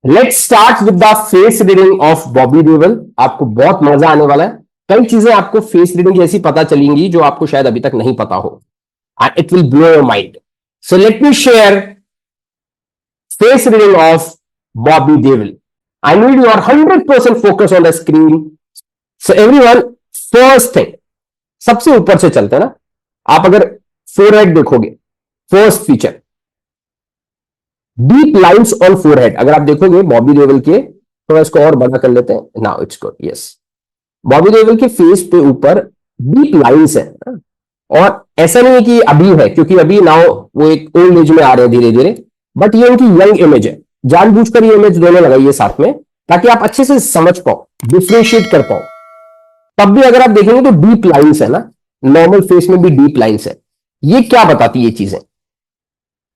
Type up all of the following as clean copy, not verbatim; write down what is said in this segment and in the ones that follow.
Let's start with the face reading of Bobby Deol. आपको बहुत मजा आने वाला है। कई चीजें आपको फेस रीडिंग जैसी पता चलेंगी जो आपको शायद अभी तक नहीं पता हो, and it will blow your mind. So let me share face reading of Bobby Deol. I need your 100% focus on the screen. So everyone, first thing, सबसे ऊपर से चलते हैं ना। आप अगर फोरहेड देखोगे, first feature deep lines on forehead. अगर आप देखोगे बॉबी देओल के, थोड़ा इसको और बड़ा कर लेते हैं। Now it's good, yes. Bobby Deol के फेस पे ऊपर डीप लाइंस है, और ऐसा नहीं है कि अभी है, क्योंकि अभी नाउ वो एक ओल्ड एज में आ रहे हैं धीरे धीरे, बट ये उनकी यंग इमेज है। जानबूझकर ये इमेज दोनों लगाइए साथ में, ताकि आप अच्छे से समझ पाओ, डिफ्रेंशिएट कर पाओ। तब भी अगर आप देखेंगे तो डीप लाइंस है ना, नॉर्मल फेस में भी डीप लाइंस है। ये क्या बताती है ये चीजें?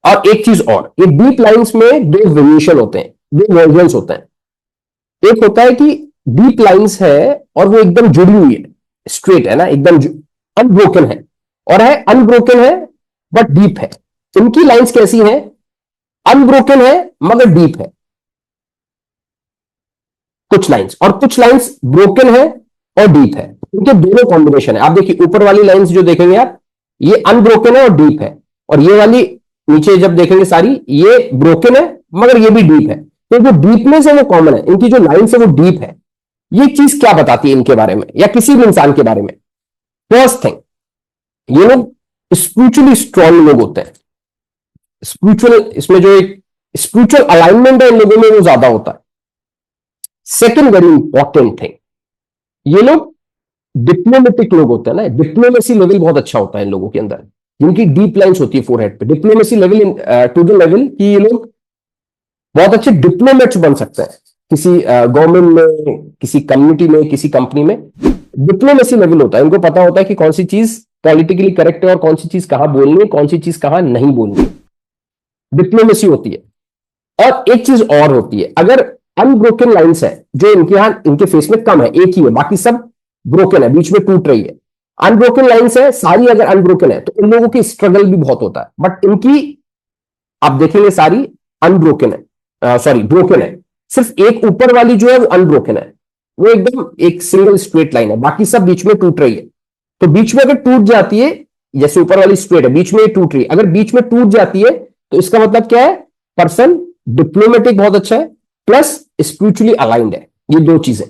और एक चीज और, ये डीप लाइंस में दो वेरिएशन होते हैं, दो वर्जन्स होते हैं। एक होता है कि डीप लाइंस है और वो एकदम जुड़ी हुई है, स्ट्रेट है ना, एकदम अनब्रोकन है, और है अनब्रोकन है बट डीप है। इनकी लाइंस कैसी हैं? अनब्रोकन है मगर डीप है कुछ लाइंस, और कुछ लाइंस ब्रोकन है और डीप है। इनके दोनों कॉम्बिनेशन है। आप देखिए ऊपर वाली लाइंस जो देखेंगे आप, ये अनब्रोकन है और डीप है, और ये वाली नीचे जब देखेंगे सारी, ये ब्रोकन है मगर ये भी डीप है। तो जो डीपनेस है वो कॉमन है, इनकी जो लाइंस है वो डीप है। ये चीज क्या बताती है इनके बारे में या किसी भी इंसान के बारे में? फर्स्ट थिंग, ये लोग स्पिरिचुअली स्ट्रांग लोग होते हैं। स्पिरिचुअल, इसमें जो एक स्पिरिचुअल अलाइनमेंट है इन लोगों में वो ज्यादा होता है। सेकेंड वेरी इंपॉर्टेंट थिंग, ये लोग डिप्लोमेटिक लोग होते हैं ना। डिप्लोमेसी लेवल बहुत अच्छा होता है इन लोगों के अंदर, जिनकी डीप लाइंस होती है फोरहेड पे। Diplomacy level to the level कि ये लोग बहुत अच्छे डिप्लोमेट्स बन सकते हैं किसी गवर्नमेंट में, किसी कम्युनिटी में, किसी कंपनी में। डिप्लोमेसी लेवल होता है, इनको पता होता है कि कौन सी चीज पॉलिटिकली करेक्ट है और कौन सी चीज कहां बोलनी है, कौन सी चीज कहां नहीं बोलनी है। डिप्लोमेसी होती है। और एक चीज और होती है, अगर अनब्रोकन लाइंस है जो इनके यहां, इनके फेस में कम है, एक ही है, बाकी सब ब्रोकन है, बीच में टूट रही है। अनब्रोकन लाइंस है सारी, अगर अनब्रोकन है तो इन लोगों की स्ट्रगल भी बहुत होता है, बट इनकी आप देखेंगे सारी अनब्रोकन है, सॉरी ब्रोकन है। सिर्फ एक ऊपर वाली जो है वो अनब्रोकन है, वो एकदम एक सिंगल स्ट्रेट लाइन है, बाकी सब बीच में टूट रही है। तो बीच में अगर टूट जाती है, जैसे ऊपर वाली स्ट्रेट है, बीच में टूट रही है, अगर बीच में टूट जाती है तो इसका मतलब क्या है? पर्सन डिप्लोमेटिक बहुत अच्छा है, प्लस स्पिरिचुअली अलाइंड है। ये दो चीजें।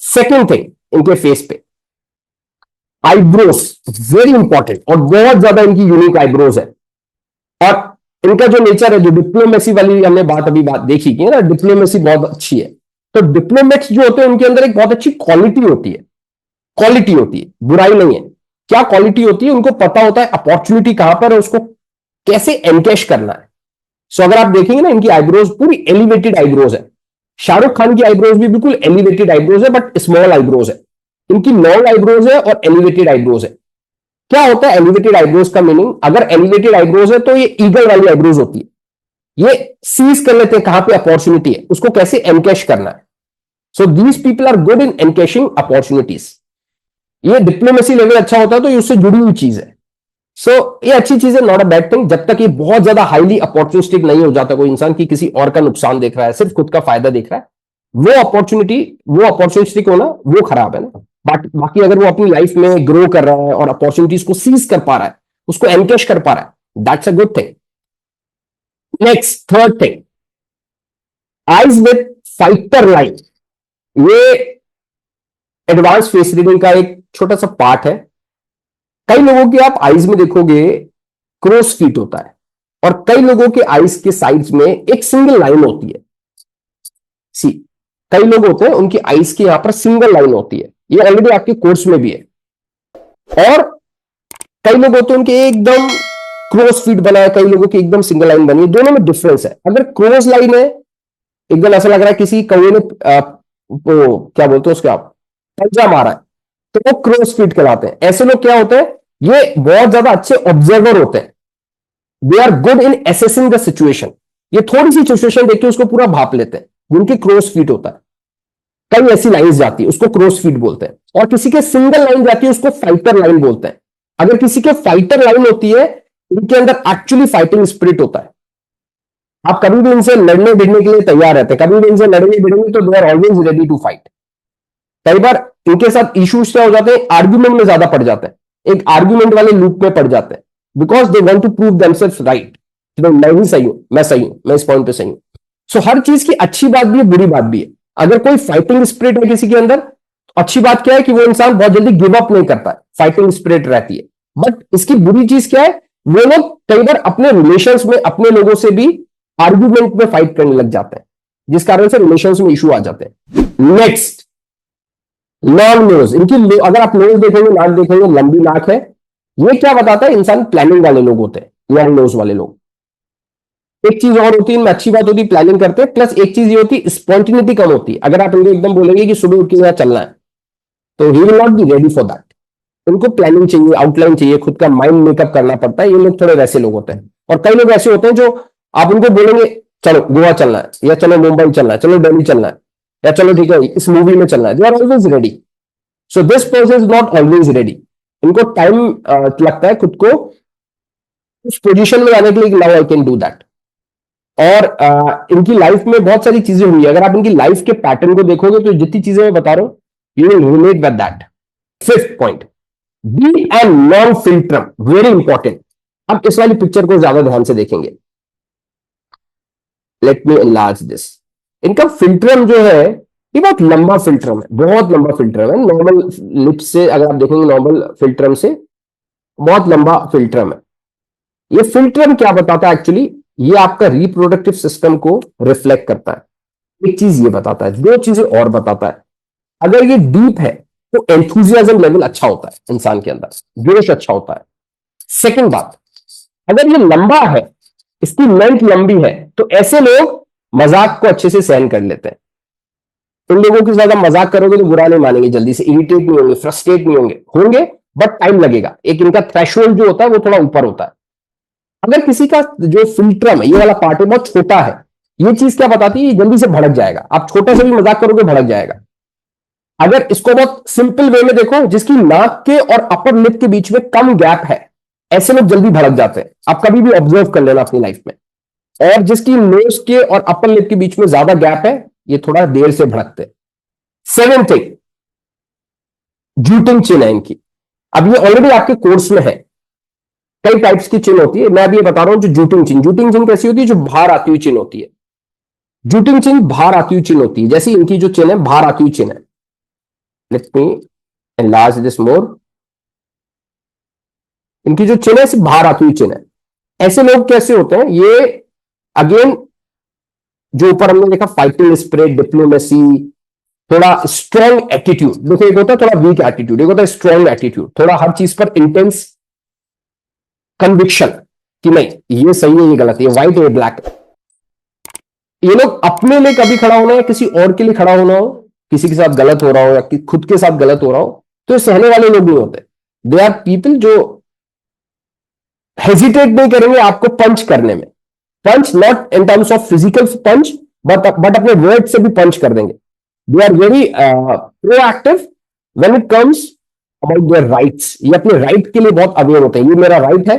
सेकेंड थिंग, इनके फेस पे आईब्रोज वेरी इंपॉर्टेंट, और बहुत ज्यादा इनकी यूनिक आईब्रोज है। और इनका जो नेचर है, जो डिप्लोमेसी वाली हमने बात देखी कि ना, डिप्लोमेसी बहुत अच्छी है। तो डिप्लोमेट्स जो होते हैं उनके अंदर एक बहुत अच्छी क्वालिटी होती है, क्वालिटी होती है, बुराई नहीं है। क्या क्वालिटी होती है? उनको पता होता है अपॉर्चुनिटी कहां पर है, उसको कैसे एनकैश करना है। सो अगर आप देखेंगे ना, इनकी आईब्रोज पूरी एलिवेटेड आईब्रोज है। शाहरुख खान की आईब्रोज भी बिल्कुल एलिवेटेड आईब्रोज है, बट स्मॉल आईब्रोज है। इनकी लॉन्ग आईब्रोज है और एलिवेटेड आईब्रोज है। क्या होता है एलिवेटेड आईब्रोज का मीनिंग? अगर एलिवेटेड आईब्रोज है तो ये ईगल वाली आईब्रोज होती है। ये सीज कर लेते हैं कहां पे अपॉर्चुनिटी है, उसको कैसे एनकैश करना है। So these people are good in encashing opportunities. ये डिप्लोमेसी लेवल अच्छा होता है तो ये उससे जुड़ी हुई चीज है। सो ये अच्छी चीज है, नॉट अ बैड थिंग, जब तक ये बहुत ज्यादा हाईली अपॉर्चुनिस्टिक नहीं हो जाता कोई इंसान की किसी और का नुकसान देख रहा है, सिर्फ खुद का फायदा देख रहा है। वो अपॉर्चुनिस्टिक होना वो खराब है ना। बट बाकी अगर वो अपनी लाइफ में ग्रो कर रहा है और अपॉर्चुनिटीज को सीज कर पा रहा है, उसको एनकैश कर पा रहा है, that's a good thing. Next, third thing, eyes with fighter line. ये एडवांस फेस रीडिंग का एक छोटा सा पार्ट है। कई लोगों के आप आईज में देखोगे क्रॉस फीट होता है, और कई लोगों के आईज के साइड्स में एक सिंगल लाइन होती है। सी, कई लोग होते हैं उनकी आईज के यहां पर सिंगल लाइन होती है, ये ऑलरेडी आपके कोर्स में भी है। और कई लोग होते हैं उनके एकदम क्रॉस फीट बना है, कई लोगों की एकदम सिंगल लाइन बनी है। दोनों में डिफरेंस है। अगर क्रॉस लाइन है, एकदम ऐसा लग रहा है किसी कौवे ने वो क्या बोलते हैं उसके, आप पंजा मारा है, तो वो क्रॉस फीट कहलाते हैं। ऐसे लोग क्या होते हैं? ये बहुत ज्यादा अच्छे ऑब्जर्वर होते हैं। They are good in assessing the situation. ये थोड़ी सी सिचुएशन देख के उसको पूरा भाप लेते हैं, जिनकी क्रॉस फीट होता है। कई ऐसी लाइंस जाती है, उसको क्रॉस फीट बोलते हैं। और किसी के सिंगल लाइन जाती है, उसको फाइटर लाइन बोलते हैं। अगर किसी के फाइटर लाइन होती है, इनके अंदर एक्चुअली फाइटिंग स्पिरिट होता है। आप कभी भी इनसे लड़ने भिड़ने के लिए तैयार रहते हैं, कभी भी इनसे लड़ेंगे भिड़ेंगे तो they are always ready to fight. कई बार इनके साथ इश्यूज क्या हो जाते हैं, आर्ग्यूमेंट में ज्यादा पड़ जाते हैं, एक आर्ग्यूमेंट वाले लूप में पड़ जाते हैं, because they want to prove themselves right, मैं ही सही हूं, मैं सही हूं, मैं इस पॉइंट पे सही हूं। सो हर चीज की अच्छी बात भी है, बुरी बात भी है। अगर कोई फाइटिंग स्पिरिट है किसी के अंदर, तो अच्छी बात क्या है कि वो इंसान बहुत जल्दी गिव अप नहीं करता है, फाइटिंग स्पिरिट रहती है। बट इसकी बुरी चीज क्या है, वो लोग कई बार अपने रिलेशंस में अपने लोगों से भी आर्ग्यूमेंट में फाइट करने लग जाते हैं, जिस कारण से रिलेशंस में इशू आ जाते हैं। Next, long nose. इनकी अगर आप नोज देखेंगे, नाक देखेंगे, लंबी नाक है। ये क्या बताता है, इंसान प्लानिंग वाले लोग होते हैं लॉन्ग नोज वाले लोग। एक चीज और होती है इनमें अच्छी बात होती है, प्लानिंग करते हैं, प्लस एक चीज ये होती है स्पॉन्टिनिटी कम होती है। अगर आप इनको एकदम बोलेंगे कि सुबह उठ के यहाँ चलना है, तो he will not be ready for that. उनको प्लानिंग चाहिए, आउटलाइन चाहिए, खुद का माइंड मेकअप करना पड़ता है। ये लोग थोड़े वैसे लोग होते हैं। और कई लोग ऐसे होते हैं जो आप उनको बोलेंगे चलो गोवा चलना है, या चलो मुंबई चलना है, चलो दिल्ली चलना है, या चलो ठीक है इस मूवी में चलना है, they are always ready. So this person is not always ready. इनको टाइम लगता है खुद को उस पोजीशन में लाने के लिए कि now I can do that. और इनकी लाइफ में बहुत सारी चीजें हुई है। अगर आप इनकी लाइफ के पैटर्न को देखोगे तो जितनी चीजें मैं बता रहा हूं, you will relate with that. Fifth point, be and non filter, very important. अब इस वाली पिक्चर को ज्यादा ध्यान से देखेंगे। Let me enlarge this. इनका फिल्ट्रम जो है ये बहुत लंबा फिल्ट्रम है, बहुत लंबा फिल्ट्रम है। नॉर्मल लिप्स से अगर आप देखेंगे, नॉर्मल फिल्ट्रम से बहुत लंबा फिल्ट्रम है। ये फिल्ट्रम क्या बताता है एक्चुअली, ये आपका रिप्रोडक्टिव सिस्टम को रिफ्लेक्ट करता है। एक चीज ये बताता है, दो चीजें और बताता है। अगर ये डीप है तो एंथुजियाज्म लेवल अच्छा होता है इंसान के अंदर, जोश अच्छा होता है। सेकंड बात, अगर ये लंबा है, इसकी लेंथ लंबी है, तो ऐसे लोग मजाक को अच्छे से सहन कर लेते हैं। इन लोगों की ज्यादा मजाक करोगे तो बुरा नहीं मानेंगे, जल्दी से इरिटेट नहीं होंगे, फ्रस्ट्रेट नहीं होंगे, बट टाइम लगेगा। एक इनका थ्रेशोल्ड जो होता है वो थोड़ा ऊपर होता है। अगर किसी का जो फिल्ट्रम है, ये वाला पार्ट है, बहुत छोटा है, ये चीज क्या बताती है, ये जल्दी से भड़क जाएगा। आप छोटा से भी मजाक करोगे भड़क जाएगा। अगर इसको बहुत सिंपल वे में देखो, जिसकी नाक के और अपर लिप के बीच में कम गैप है, ऐसे लोग जल्दी भड़क जाते हैं। आप कभी भी ऑब्जर्व कर लेना अपनी लाइफ में। और जिसकी नोज के और अपर लिप के बीच में ज्यादा गैप है, ये थोड़ा देर से भड़कते हैं। सेवन थिंग, जूटिंग चिन है इनकी। अब ये ऑलरेडी आपके कोर्स में है। कई टाइप्स की चिन होती है, मैं अभी ये बता रहा हूं। जो जूटिंग चिन कैसी होती है, जो बाहर आती हुई चिन होती है। जूटिंग चिन बाहर आती हुई चिन होती है, जैसे इनकी जो चिन है बाहर आती हुई चिन है। Late me enlarge this more. इनकी जो चिन है सिर्फ बाहर आती हुई चिन है। ऐसे लोग कैसे होते हैं, ये अगेन जो ऊपर हमने देखा, फाइटिंग स्पिरिट, डिप्लोमेसी, थोड़ा स्ट्रॉन्ग एटीट्यूड। देखो एक होता है थोड़ा वीक एटीट्यूड, एक होता है स्ट्रॉन्ग एटीट्यूड, थोड़ा हर चीज पर इंटेंस कन्विक्शन कि नहीं ये सही है ये गलत है, ये व्हाइट है ये ब्लैक। ये लोग अपने लिए कभी खड़ा होना या किसी और के लिए खड़ा होना हो, किसी के साथ गलत हो रहा हो या खुद के साथ गलत हो रहा हो, तो सहने वाले लोग नहीं होते। दे आर पीपल जो हेजिटेट नहीं करेंगे आपको पंच करने में। Punch not in terms of physical punch, but अपने वर्ड से भी पंच कर देंगे। They are very proactive when it comes about their rights. ये अपने राइट के लिए बहुत अवेयर होते हैं। ये मेरा राइट है,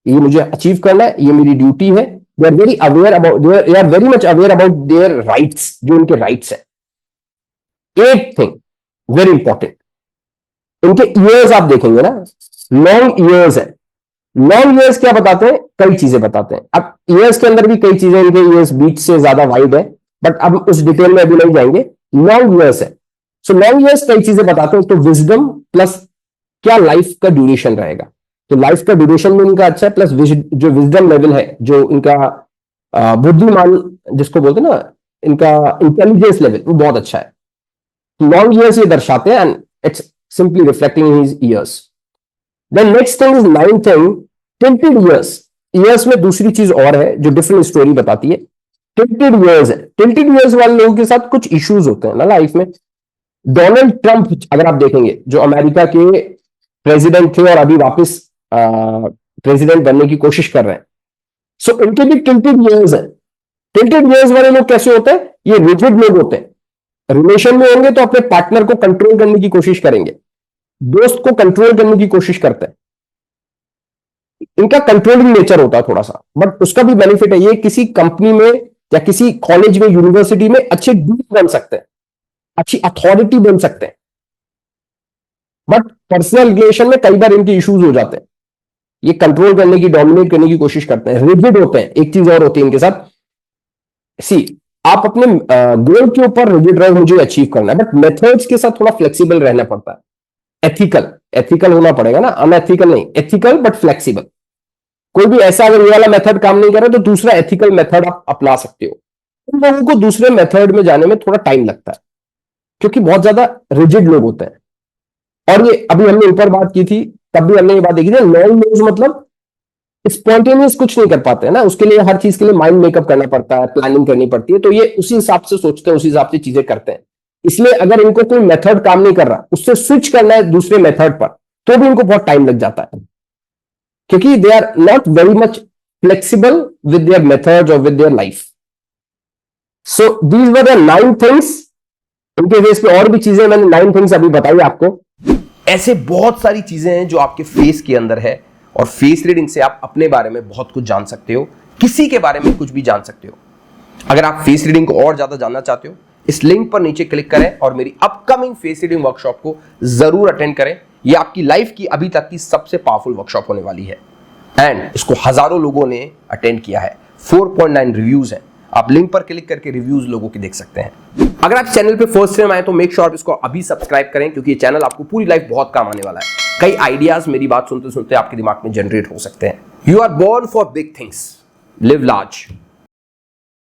ये मुझे अचीव करना है, ये मेरी ड्यूटी है। They are very aware about, they are very much aware about their rights, जो उनके राइट्स है। एट थिंग वेरी इंपॉर्टेंट, इनके ईयर्स आप देखेंगे ना, लॉन्ग ईयर्स है। लॉन्ग ईयर्स क्या बताते हैं, कई चीजें बताते हैं। अब ईयर्स के अंदर भी कई चीजें, इनके ईयर्स बीच से ज्यादा वाइड है, बट अब उस डिटेल में अभी नहीं जाएंगे। लॉन्ग ईयर्स है, सो लॉन्ग ईयर्स कई चीजें बताते हैं। तो विजडम प्लस क्या लाइफ का ड्यूरेशन रहेगा, तो लाइफ का ड्यूरेशन भी इनका अच्छा है, प्लस जो विजडम लेवल है, जो इनका बुद्धिमान जिसको बोलते हैं ना, इनका इंटेलिजेंस लेवल, वो बहुत अच्छा है। लॉन्ग ईयर्स ये दर्शाते हैं, and it's simply reflecting in his ears. Then next thing is ninth thing, tilted ears. Ears में दूसरी चीज और है जो डिफरेंट स्टोरी बताती है। टिल्टेड ईयर्स है, टिल्टेड ईयर्स वाले लोगों के साथ कुछ इश्यूज होते हैं ना लाइफ में। डोनाल्ड ट्रंप अगर आप देखेंगे, जो अमेरिका के प्रेसिडेंट थे और अभी वापस प्रेसिडेंट बनने की कोशिश कर रहे हैं, सो इनके भी टिल्टेड ईयर्स है। टिल्टेड ईयर्स वाले लोग कैसे होते हैं, ये रिजिड लोग होते हैं। रिलेशन में होंगे तो अपने पार्टनर को कंट्रोल करने की कोशिश करेंगे, दोस्त को कंट्रोल करने की कोशिश करते हैं। इनका कंट्रोलिंग नेचर होता है थोड़ा सा, बट उसका भी बेनिफिट है, ये किसी कंपनी में या किसी कॉलेज में, यूनिवर्सिटी में अच्छे डीन बन सकते हैं, अच्छी अथॉरिटी बन सकते हैं, बट पर्सनल रिलेशन में कई बार इनके इश्यूज हो जाते हैं। ये कंट्रोल करने की, डोमिनेट करने की कोशिश करते हैं, रिजिड होते हैं। एक चीज और होती है इनके साथ, सी आप अपने गोल के ऊपर रिजिड रहे, मुझे अचीव करना है, बट मेथड्स के साथ थोड़ा फ्लेक्सिबल रहना पड़ता है। एथिकल, एथिकल होना पड़ेगा ना, अनएथिकल नहीं, एथिकल बट फ्लेक्सिबल। कोई भी ऐसा अगर ये वाला मेथड काम नहीं कर रहा तो दूसरा एथिकल मेथड आप अपना सकते हो। उन लोगों को दूसरे मेथड में जाने में थोड़ा टाइम लगता है, क्योंकि बहुत ज्यादा रिजिड लोग होते हैं। और ये अभी हमने ऊपर बात की थी, तब भी हमने ये बात देखी थी, नॉन न्यूज मतलब स्पॉन्टेनियस कुछ नहीं कर पाते हैं ना, उसके लिए हर चीज के लिए माइंड मेकअप करना पड़ता है, प्लानिंग करनी पड़ती है, तो ये उसी हिसाब से सोचते हैं, उसी हिसाब से चीजें करते हैं। इसलिए अगर इनको कोई मेथड काम नहीं कर रहा, उससे स्विच करना है दूसरे मेथड पर, तो भी इनको बहुत टाइम लग जाता है, क्योंकि they are not very much flexible with their methods और with their life. So these were the 9 things. इनके बेस पे और भी चीजें, मैंने 9 थिंग्स अभी बताई आपको। ऐसे बहुत सारी चीजें हैं जो आपके फेस के अंदर है, और फेस रीडिंग से आप अपने बारे में बहुत कुछ जान सकते हो, किसी के बारे में कुछ भी जान सकते हो। अगर आप फेस रीडिंग को और ज्यादा जानना चाहते हो, इस लिंक पर नीचे क्लिक करें और मेरी अपकमिंग फेस रीडिंग वर्कशॉप को जरूर अटेंड करें। यह आपकी लाइफ की अभी तक की सबसे पावरफुल वर्कशॉप होने वाली है, एंड इसको हजारों लोगों ने अटेंड किया है। 4.9 रिव्यूज हैं। आप लिंक पर क्लिक करके रिव्यूज लोगों के देख सकते हैं। अगर आप चैनल पे फर्स्ट टाइम आए तो मेक श्योर इसको अभी सब्सक्राइब करें, क्योंकि ये चैनल आपको पूरी लाइफ बहुत काम आने वाला है। कई आइडियाज मेरी बात सुनते सुनते आपके दिमाग में जनरेट हो सकते हैं। You are born for big things, live large.